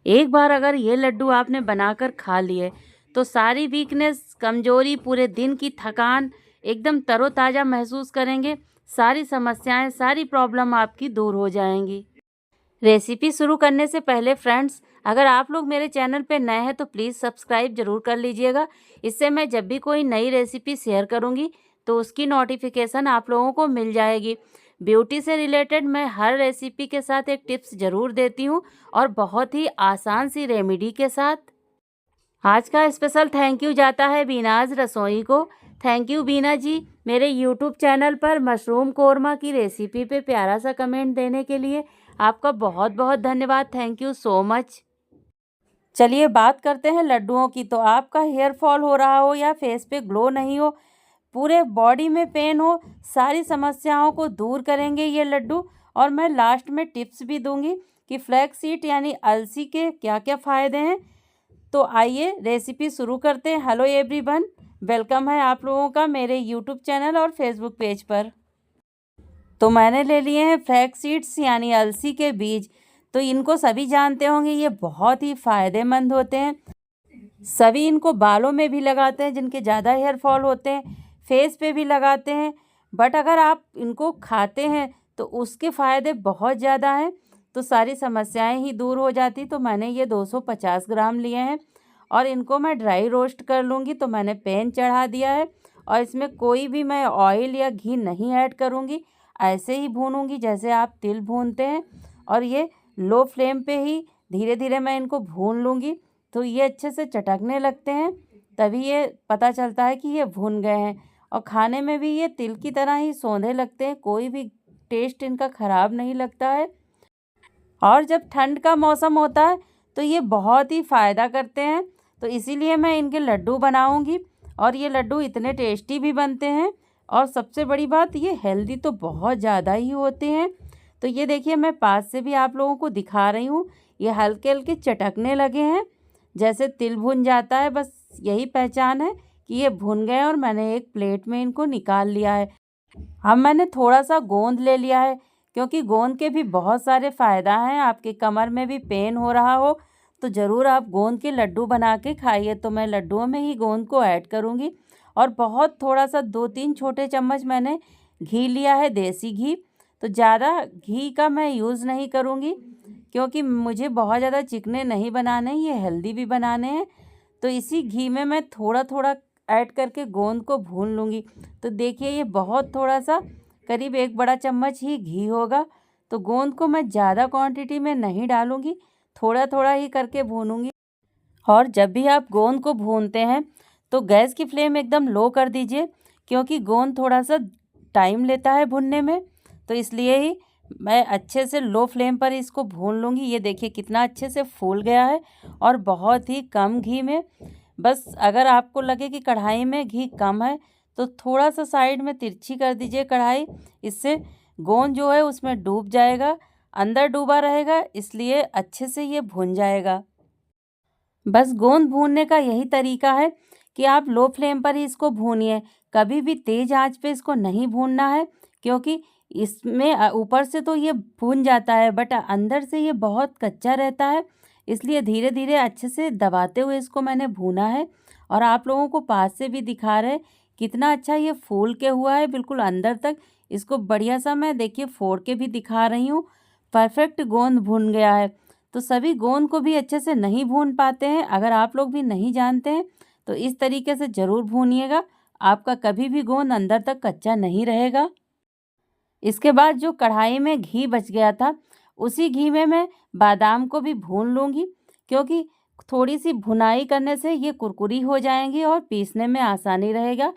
एक बार अगर ये लड्डू आपने बनाकर खा लिए तो सारी वीकनेस, कमजोरी, पूरे दिन की थकान, एकदम तरोताज़ा महसूस करेंगे। सारी समस्याएं, सारी प्रॉब्लम आपकी दूर हो जाएंगी। रेसिपी शुरू करने से पहले फ्रेंड्स, अगर आप लोग मेरे चैनल पे नए हैं तो प्लीज़ सब्सक्राइब जरूर कर लीजिएगा। इससे मैं जब भी कोई नई रेसिपी शेयर करूँगी तो उसकी नोटिफिकेशन आप लोगों को मिल जाएगी। ब्यूटी से रिलेटेड मैं हर रेसिपी के साथ एक टिप्स ज़रूर देती हूँ, और बहुत ही आसान सी रेमेडी के साथ। आज का स्पेशल थैंक यू जाता है बीनाज रसोई को। थैंक यू बीना जी, मेरे यूट्यूब चैनल पर मशरूम कोरमा की रेसिपी पे प्यारा सा कमेंट देने के लिए आपका बहुत बहुत धन्यवाद। Thank you so much. चलिए बात करते हैं लड्डुओं की। तो आपका हेयर फॉल हो रहा हो या फेस पे ग्लो नहीं हो, पूरे बॉडी में पेन हो, सारी समस्याओं को दूर करेंगे ये लड्डू। और मैं लास्ट में टिप्स भी दूंगी कि फ्लैक्स सीड यानी अलसी के क्या क्या फ़ायदे हैं। तो आइए रेसिपी शुरू करते हैं। हेलो एवरीवन, वेलकम है आप लोगों का मेरे यूट्यूब चैनल और फेसबुक पेज पर। तो मैंने ले लिए हैं फ्लैक्स सीड्स यानी अलसी के बीज। तो इनको सभी जानते होंगे, ये बहुत ही फ़ायदेमंद होते हैं। सभी इनको बालों में भी लगाते हैं जिनके ज़्यादा हेयर फॉल होते हैं, फेस पे भी लगाते हैं। बट अगर आप इनको खाते हैं तो उसके फ़ायदे बहुत ज़्यादा हैं, तो सारी समस्याएं ही दूर हो जाती। तो मैंने ये 250 ग्राम लिए हैं और इनको मैं ड्राई रोस्ट कर लूँगी। तो मैंने पैन चढ़ा दिया है और इसमें कोई भी मैं ऑयल या घी नहीं ऐड करूँगी, ऐसे ही भूनूँगी जैसे आप तिल भूनते हैं। और ये लो फ्लेम पे ही धीरे धीरे मैं इनको भून लूँगी। तो ये अच्छे से चटकने लगते हैं, तभी ये पता चलता है कि ये भुन गए हैं। और खाने में भी ये तिल की तरह ही सौंधे लगते हैं, कोई भी टेस्ट इनका ख़राब नहीं लगता है। और जब ठंड का मौसम होता है तो ये बहुत ही फ़ायदा करते हैं, तो इसीलिए मैं इनके लड्डू बनाऊंगी। और ये लड्डू इतने टेस्टी भी बनते हैं, और सबसे बड़ी बात ये हेल्दी तो बहुत ज़्यादा ही होते हैं। तो ये देखिए, मैं पास से भी आप लोगों को दिखा रही हूँ, ये हल्के हल्के चटकने लगे हैं जैसे तिल भुन जाता है। बस यही पहचान है कि ये भुन गए। और मैंने एक प्लेट में इनको निकाल लिया है। अब मैंने थोड़ा सा गोंद ले लिया है, क्योंकि गोंद के भी बहुत सारे फ़ायदा हैं। आपके कमर में भी पेन हो रहा हो तो ज़रूर आप गोंद के लड्डू बना के खाइए। तो मैं लड्डुओं में ही गोंद को ऐड करूँगी। और बहुत थोड़ा सा 2-3 छोटे चम्मच मैंने घी लिया है, देसी घी। तो ज़्यादा घी का मैं यूज़ नहीं करूँगी, क्योंकि मुझे बहुत ज़्यादा चिकने नहीं बनाने, ये हेल्दी भी बनाने हैं। तो इसी घी में मैं थोड़ा थोड़ा ऐड करके गोंद को भून लूँगी। तो देखिए, ये बहुत थोड़ा सा, करीब 1 बड़ा चम्मच ही घी होगा। तो गोंद को मैं ज़्यादा क्वांटिटी में नहीं डालूँगी, थोड़ा थोड़ा ही करके भूनूँगी। और जब भी आप गोंद को भूनते हैं तो गैस की फ्लेम एकदम लो कर दीजिए, क्योंकि गोंद थोड़ा सा टाइम लेता है भुनने में। तो इसलिए ही मैं अच्छे से लो फ्लेम पर इसको भून लूँगी। ये देखिए कितना अच्छे से फूल गया है, और बहुत ही कम घी में। बस अगर आपको लगे कि कढ़ाई में घी कम है तो थोड़ा सा साइड में तिरछी कर दीजिए कढ़ाई, इससे गोंद जो है उसमें डूब जाएगा, अंदर डूबा रहेगा, इसलिए अच्छे से ये भुन जाएगा। बस गोंद भूनने का यही तरीका है कि आप लो फ्लेम पर ही इसको भूनिए, कभी भी तेज़ आंच पे इसको नहीं भूनना है। क्योंकि इसमें ऊपर से तो ये भून जाता है, बट अंदर से ये बहुत कच्चा रहता है। इसलिए धीरे धीरे अच्छे से दबाते हुए इसको मैंने भूना है। और आप लोगों को पास से भी दिखा रहे कितना अच्छा ये फूल के हुआ है बिल्कुल अंदर तक। इसको बढ़िया सा मैं देखिए फोड़ के भी दिखा रही हूँ, परफेक्ट गोंद भुन गया है। तो सभी गोंद को भी अच्छे से नहीं भून पाते हैं। अगर आप लोग भी नहीं जानते हैं तो इस तरीके से ज़रूर भूनिएगा, आपका कभी भी गोंद अंदर तक कच्चा नहीं रहेगा। इसके बाद जो कढ़ाई में घी बच गया था, उसी घी में मैं बादाम को भी भून लूँगी, क्योंकि थोड़ी सी भुनाई करने से ये कुरकुरी हो जाएंगी और पीसने में आसानी रहेगा।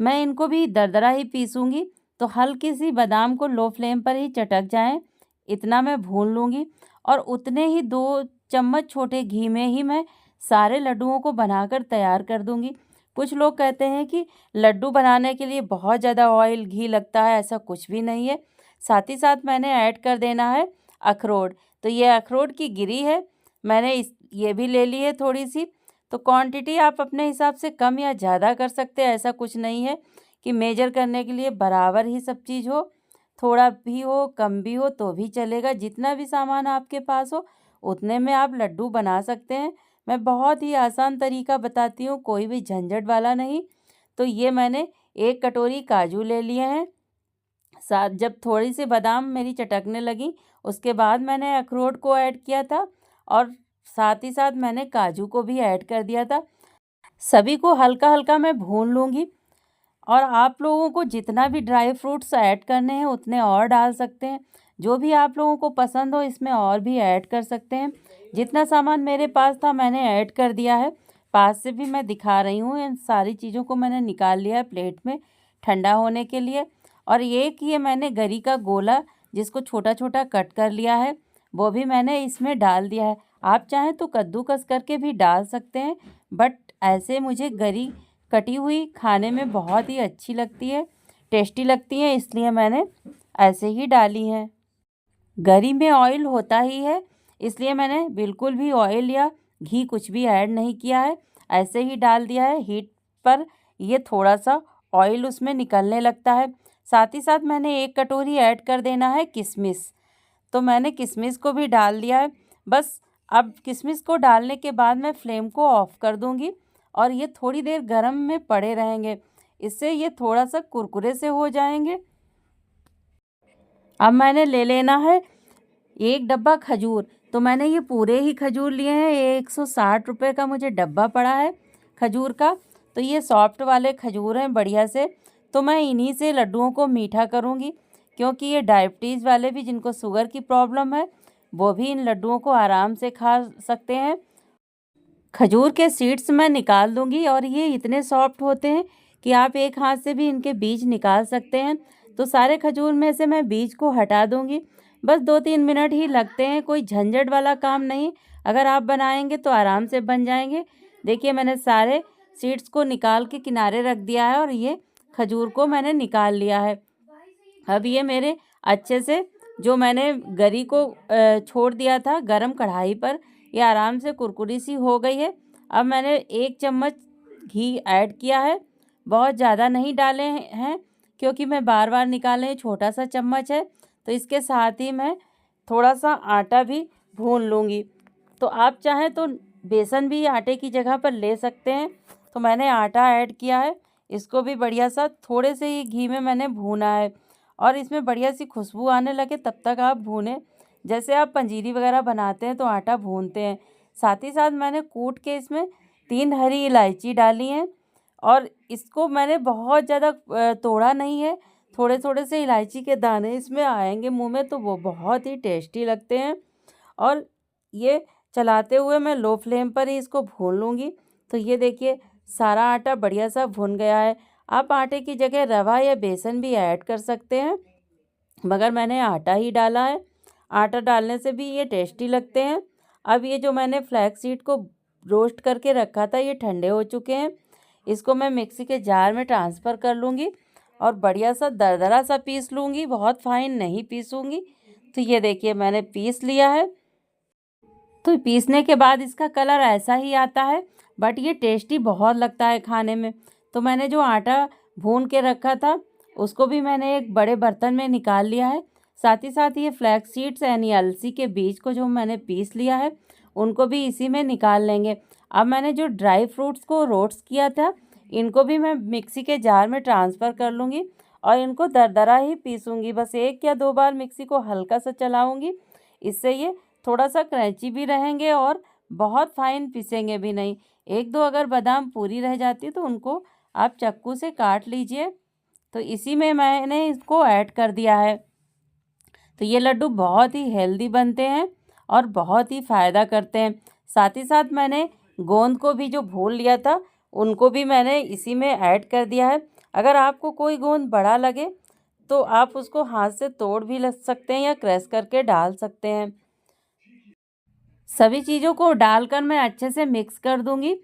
मैं इनको भी दरदरा ही पीसूँगी, तो हल्की सी बादाम को लो फ्लेम पर ही चटक जाएं, इतना मैं भून लूँगी। और उतने ही 2 चम्मच छोटे घी में ही मैं सारे लड्डुओं को बनाकर तैयार कर दूँगी। कुछ लोग कहते हैं कि लड्डू बनाने के लिए बहुत ज़्यादा ऑयल घी लगता है, ऐसा कुछ भी नहीं है। साथ ही साथ मैंने ऐड कर देना है अखरोट। तो ये अखरोट की गिरी है, मैंने ये भी ले ली है थोड़ी सी। तो क्वांटिटी आप अपने हिसाब से कम या ज़्यादा कर सकते हैं, ऐसा कुछ नहीं है कि मेजर करने के लिए बराबर ही सब चीज़ हो। थोड़ा भी हो कम भी हो तो भी चलेगा, जितना भी सामान आपके पास हो उतने में आप लड्डू बना सकते हैं। मैं बहुत ही आसान तरीका बताती हूँ, कोई भी झंझट वाला नहीं। तो ये मैंने 1 कटोरी काजू ले लिए हैं। साथ जब थोड़ी सी बादाम मेरी चटकने लगी, उसके बाद मैंने अखरोट को ऐड किया था और साथ ही साथ मैंने काजू को भी ऐड कर दिया था। सभी को हल्का-हल्का मैं भून लूँगी और आप लोगों को जितना भी ड्राई फ्रूट्स ऐड करने हैं उतने और डाल सकते हैं। जो भी आप लोगों को पसंद हो इसमें और भी ऐड कर सकते हैं। जितना सामान मेरे पास था मैंने ऐड कर दिया है। पास से भी मैं दिखा रही हूँ, इन सारी चीज़ों को मैंने निकाल लिया है प्लेट में ठंडा होने के लिए। और एक ये मैंने गरी का गोला जिसको छोटा-छोटा कट कर लिया है, वो भी मैंने इसमें डाल दिया है। आप चाहें तो कद्दूकस करके भी डाल सकते हैं, बट ऐसे मुझे गरी कटी हुई खाने में बहुत ही अच्छी लगती है, टेस्टी लगती है, इसलिए मैंने ऐसे ही डाली हैं। गरी में ऑयल होता ही है, इसलिए मैंने बिल्कुल भी ऑयल या घी कुछ भी ऐड नहीं किया है, ऐसे ही डाल दिया है हीट पर। ये थोड़ा सा ऑयल उसमें निकलने लगता है। साथ ही साथ मैंने 1 कटोरी ऐड कर देना है किशमिश। तो मैंने किशमिश को भी डाल दिया है। बस अब किशमिश को डालने के बाद मैं फ्लेम को ऑफ कर दूंगी और ये थोड़ी देर गरम में पड़े रहेंगे। इससे ये थोड़ा सा कुरकुरे से हो जाएंगे। अब मैंने ले लेना है 1 डब्बा खजूर। तो मैंने ये पूरे ही खजूर लिए हैं। 160 रुपये का मुझे डब्बा पड़ा है खजूर का। तो ये सॉफ्ट वाले खजूर हैं बढ़िया से। तो मैं इन्हीं से लड्डुओं को मीठा करूँगी, क्योंकि ये डायबिटीज़ वाले भी जिनको शुगर की प्रॉब्लम है वो भी इन लड्डुओं को आराम से खा सकते हैं। खजूर के सीड्स मैं निकाल दूंगी और ये इतने सॉफ्ट होते हैं कि आप एक हाथ से भी इनके बीज निकाल सकते हैं। तो सारे खजूर में से मैं बीज को हटा दूंगी। बस 2-3 मिनट ही लगते हैं, कोई झंझट वाला काम नहीं। अगर आप बनाएंगे तो आराम से बन जाएंगे। देखिए मैंने सारे सीड्स को निकाल के किनारे रख दिया है और ये खजूर को मैंने निकाल लिया है। अब ये मेरे अच्छे से जो मैंने गरी को छोड़ दिया था गरम कढ़ाई पर, ये आराम से कुरकुरी सी हो गई है। अब मैंने 1 चम्मच घी ऐड किया है, बहुत ज़्यादा नहीं डाले हैं क्योंकि मैं बार बार निकालें, छोटा सा चम्मच है। तो इसके साथ ही मैं थोड़ा सा आटा भी भून लूँगी। तो आप चाहें तो बेसन भी आटे की जगह पर ले सकते हैं। तो मैंने आटा ऐड किया है, इसको भी बढ़िया सा थोड़े से ही घी में मैंने भूना है और इसमें बढ़िया सी खुशबू आने लगे तब तक आप भूनें। जैसे आप पंजीरी वगैरह बनाते हैं तो आटा भूनते हैं। साथ ही साथ मैंने कूट के इसमें 3 हरी इलायची डाली हैं और इसको मैंने बहुत ज़्यादा तोड़ा नहीं है। थोड़े थोड़े से इलायची के दाने इसमें आएंगे मुंह में तो वो बहुत ही टेस्टी लगते हैं। और ये चलाते हुए मैं लो फ्लेम पर ही इसको भून लूँगी। तो ये देखिए सारा आटा बढ़िया सा भुन गया है। आप आटे की जगह रवा या बेसन भी ऐड कर सकते हैं, मगर मैंने आटा ही डाला है। आटा डालने से भी ये टेस्टी लगते हैं। अब ये जो मैंने फ्लैक्स सीड को रोस्ट करके रखा था ये ठंडे हो चुके हैं। इसको मैं मिक्सी के जार में ट्रांसफ़र कर लूँगी और बढ़िया सा दरदरा सा पीस लूँगी, बहुत फाइन नहीं पीसूँगी। तो ये देखिए मैंने पीस लिया है। तो पीसने के बाद इसका कलर ऐसा ही आता है, बट ये टेस्टी बहुत लगता है खाने में। तो मैंने जो आटा भून के रखा था उसको भी मैंने एक बड़े बर्तन में निकाल लिया है। साथ ही साथ ये फ्लैक्स सीड्स यानी अलसी के बीज को जो मैंने पीस लिया है उनको भी इसी में निकाल लेंगे। अब मैंने जो ड्राई फ्रूट्स को रोस्ट किया था इनको भी मैं मिक्सी के जार में ट्रांसफ़र कर लूँगी और इनको दरदरा ही पीसूँगी। बस 1 या 2 बार मिक्सी को हल्का सा चलाऊँगी, इससे ये थोड़ा सा क्रंची भी रहेंगे और बहुत फाइन पीसेंगे भी नहीं। 1-2 अगर बादाम पूरी रह जाती है तो उनको आप चाकू से काट लीजिए। तो इसी में मैंने इसको ऐड कर दिया है। तो ये लड्डू बहुत ही हेल्दी बनते हैं और बहुत ही फ़ायदा करते हैं। साथ ही साथ मैंने गोंद को भी जो भून लिया था उनको भी मैंने इसी में ऐड कर दिया है। अगर आपको कोई गोंद बड़ा लगे तो आप उसको हाथ से तोड़ भी लग सकते हैं या क्रश करके डाल सकते हैं। सभी चीज़ों को डालकर मैं अच्छे से मिक्स कर दूंगी।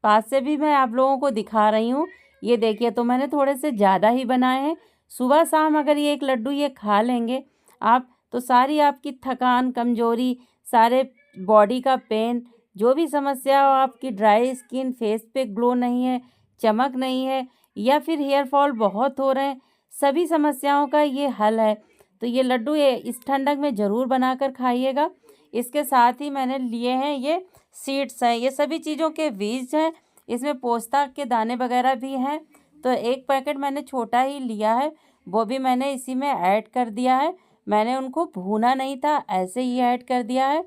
पास से भी मैं आप लोगों को दिखा रही हूँ। ये देखिए तो मैंने थोड़े से ज़्यादा ही बनाए हैं। सुबह शाम अगर ये 1 लड्डू ये खा लेंगे आप तो सारी आपकी थकान, कमज़ोरी, सारे बॉडी का पेन, जो भी समस्या हो, आपकी ड्राई स्किन, फेस पे ग्लो नहीं है, चमक नहीं है या फिर हेयर फॉल बहुत हो रहे हैं, सभी समस्याओं का ये हल है। तो ये लड्डू ये इस ठंडक में ज़रूर बनाकर खाइएगा। इसके साथ ही मैंने लिए हैं ये सीड्स हैं, ये सभी चीज़ों के बीज हैं। इसमें पोस्ता के दाने वगैरह भी हैं। तो एक पैकेट मैंने छोटा ही लिया है, वो भी मैंने इसी में ऐड कर दिया है। मैंने उनको भूना नहीं था, ऐसे ही ऐड कर दिया है।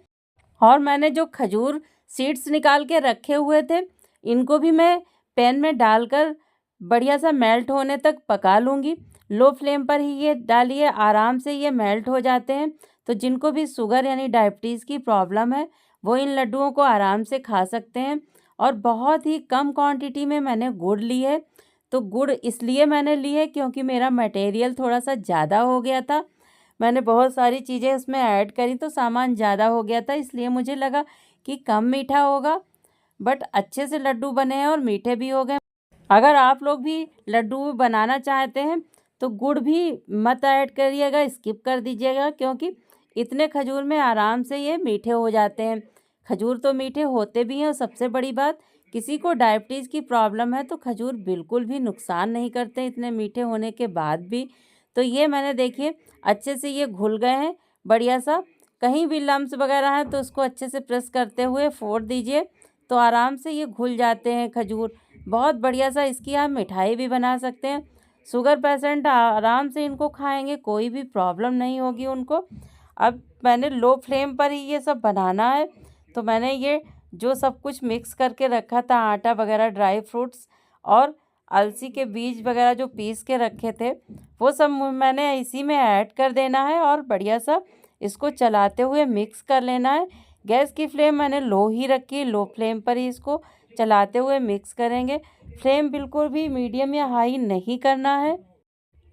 और मैंने जो खजूर सीड्स निकाल के रखे हुए थे, इनको भी मैं पैन में डालकर बढ़िया सा मेल्ट होने तक पका लूँगी। लो फ्लेम पर ही ये डालिए, आराम से ये मेल्ट हो जाते हैं। तो जिनको भी शुगर यानी डायबिटीज़ की प्रॉब्लम है, वो इन लड्डुओं को आराम से खा सकते हैं। और बहुत ही कम क्वांटिटी में मैंने गुड़ ली है। तो गुड़ इसलिए मैंने ली है क्योंकि मेरा मटेरियल थोड़ा सा ज़्यादा हो गया था। मैंने बहुत सारी चीज़ें उसमें ऐड करी तो सामान ज़्यादा हो गया था, इसलिए मुझे लगा कि कम मीठा होगा। बट अच्छे से लड्डू बने हैं और मीठे भी हो गए। अगर आप लोग भी लड्डू बनाना चाहते हैं तो गुड़ भी मत ऐड करिएगा, स्किप कर दीजिएगा, क्योंकि इतने खजूर में आराम से ये मीठे हो जाते हैं। खजूर तो मीठे होते भी हैं, और सबसे बड़ी बात, किसी को डायबिटीज़ की प्रॉब्लम है तो खजूर बिल्कुल भी नुकसान नहीं करते इतने मीठे होने के बाद भी। तो ये मैंने देखिए अच्छे से ये घुल गए हैं बढ़िया सा। कहीं भी लम्स वगैरह हैं तो उसको अच्छे से प्रेस करते हुए फोड़ दीजिए, तो आराम से ये घुल जाते हैं खजूर। बहुत बढ़िया सा इसकी आप मिठाई भी बना सकते हैं। शुगर पेशेंट आराम से इनको खाएंगे, कोई भी प्रॉब्लम नहीं होगी उनको। अब मैंने लो फ्लेम पर ही ये सब बनाना है। तो मैंने ये जो सब कुछ मिक्स करके रखा था, आटा वगैरह, ड्राई फ्रूट्स और अलसी के बीज वगैरह जो पीस के रखे थे, वो सब मैंने इसी में ऐड कर देना है और बढ़िया सा इसको चलाते हुए मिक्स कर लेना है। गैस की फ्लेम मैंने लो ही रखी, लो फ्लेम पर ही इसको चलाते हुए मिक्स करेंगे। फ्लेम बिल्कुल भी मीडियम या हाई नहीं करना है।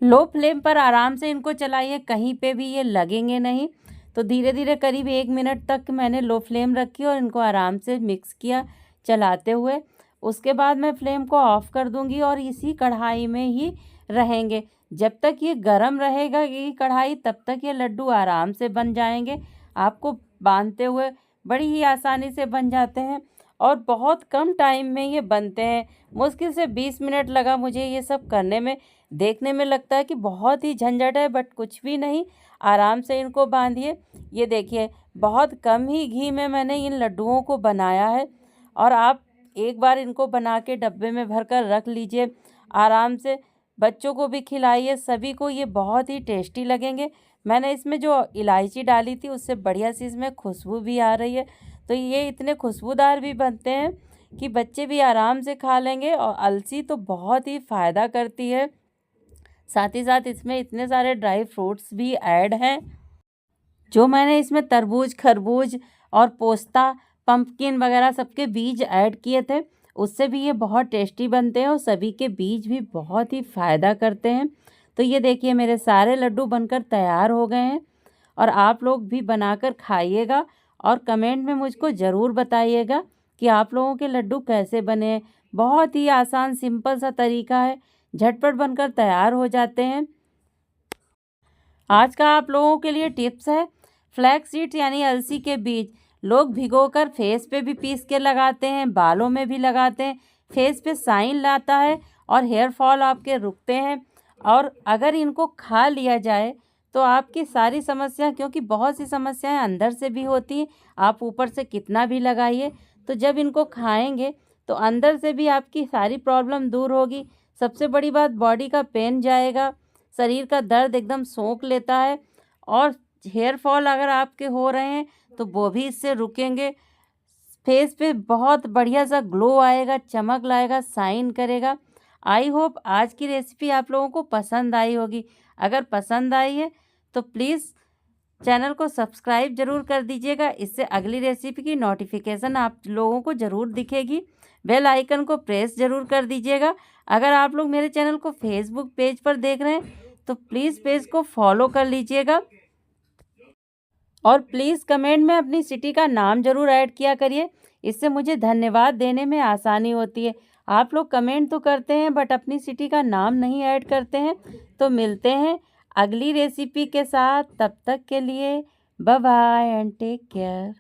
लो फ्लेम पर आराम से इनको चलाइए, कहीं पे भी ये लगेंगे नहीं। तो धीरे धीरे करीब 1 मिनट तक मैंने लो फ्लेम रखी और इनको आराम से मिक्स किया चलाते हुए। उसके बाद मैं फ्लेम को ऑफ़ कर दूंगी और इसी कढ़ाई में ही रहेंगे। जब तक ये गरम रहेगा ये कढ़ाई, तब तक ये लड्डू आराम से बन जाएंगे। आपको बांधते हुए बड़ी ही आसानी से बन जाते हैं और बहुत कम टाइम में ये बनते हैं। मुश्किल से 20 मिनट लगा मुझे ये सब करने में। देखने में लगता है कि बहुत ही झंझट है, बट कुछ भी नहीं, आराम से इनको बांधिए। ये देखिए बहुत कम ही घी में मैंने इन लड्डुओं को बनाया है। और आप एक बार इनको बना के डब्बे में भर कर रख लीजिए, आराम से बच्चों को भी खिलाइए, सभी को ये बहुत ही टेस्टी लगेंगे। मैंने इसमें जो इलायची डाली थी उससे बढ़िया सी इसमें खुशबू भी आ रही है। तो ये इतने खुशबूदार भी बनते हैं कि बच्चे भी आराम से खा लेंगे। और अलसी तो बहुत ही फ़ायदा करती है, साथ ही साथ इसमें इतने सारे ड्राई फ्रूट्स भी ऐड हैं। जो मैंने इसमें तरबूज, खरबूज और पोस्ता, पंपकिन वगैरह सबके बीज ऐड किए थे, उससे भी ये बहुत टेस्टी बनते हैं और सभी के बीज भी बहुत ही फ़ायदा करते हैं। तो ये देखिए मेरे सारे लड्डू बनकर तैयार हो गए हैं। और आप लोग भी बनाकर खाइएगा और कमेंट में मुझको ज़रूर बताइएगा कि आप लोगों के लड्डू कैसे बने। बहुत ही आसान सिंपल सा तरीका है, झटपट बनकर तैयार हो जाते हैं। आज का आप लोगों के लिए टिप्स है, फ्लैक्स सीड्स यानी अलसी के बीज लोग भिगोकर फेस पे भी पीस के लगाते हैं, बालों में भी लगाते हैं। फेस पे शाइन लाता है और हेयर फॉल आपके रुकते हैं। और अगर इनको खा लिया जाए तो आपकी सारी समस्या, क्योंकि बहुत सी समस्याएं अंदर से भी होती हैं, आप ऊपर से कितना भी लगाइए, तो जब इनको खाएंगे तो अंदर से भी आपकी सारी प्रॉब्लम दूर होगी। सबसे बड़ी बात, बॉडी का पेन जाएगा, शरीर का दर्द एकदम सोख लेता है। और हेयर फॉल अगर आपके हो रहे हैं तो वो भी इससे रुकेंगे। फेस पे बहुत बढ़िया सा ग्लो आएगा, चमक लाएगा, शाइन करेगा। आई होप आज की रेसिपी आप लोगों को पसंद आई होगी। अगर पसंद आई है तो प्लीज़ चैनल को सब्सक्राइब ज़रूर कर दीजिएगा, इससे अगली रेसिपी की नोटिफिकेशन आप लोगों को ज़रूर दिखेगी। बेल आइकन को प्रेस ज़रूर कर दीजिएगा। अगर आप लोग मेरे चैनल को फेसबुक पेज पर देख रहे हैं तो प्लीज़ पेज को फॉलो कर लीजिएगा। और प्लीज़ कमेंट में अपनी सिटी का नाम ज़रूर ऐड किया करिए, इससे मुझे धन्यवाद देने में आसानी होती है। आप लोग कमेंट तो करते हैं बट अपनी सिटी का नाम नहीं ऐड करते हैं। तो मिलते हैं अगली रेसिपी के साथ, तब तक के लिए bye bye and take care.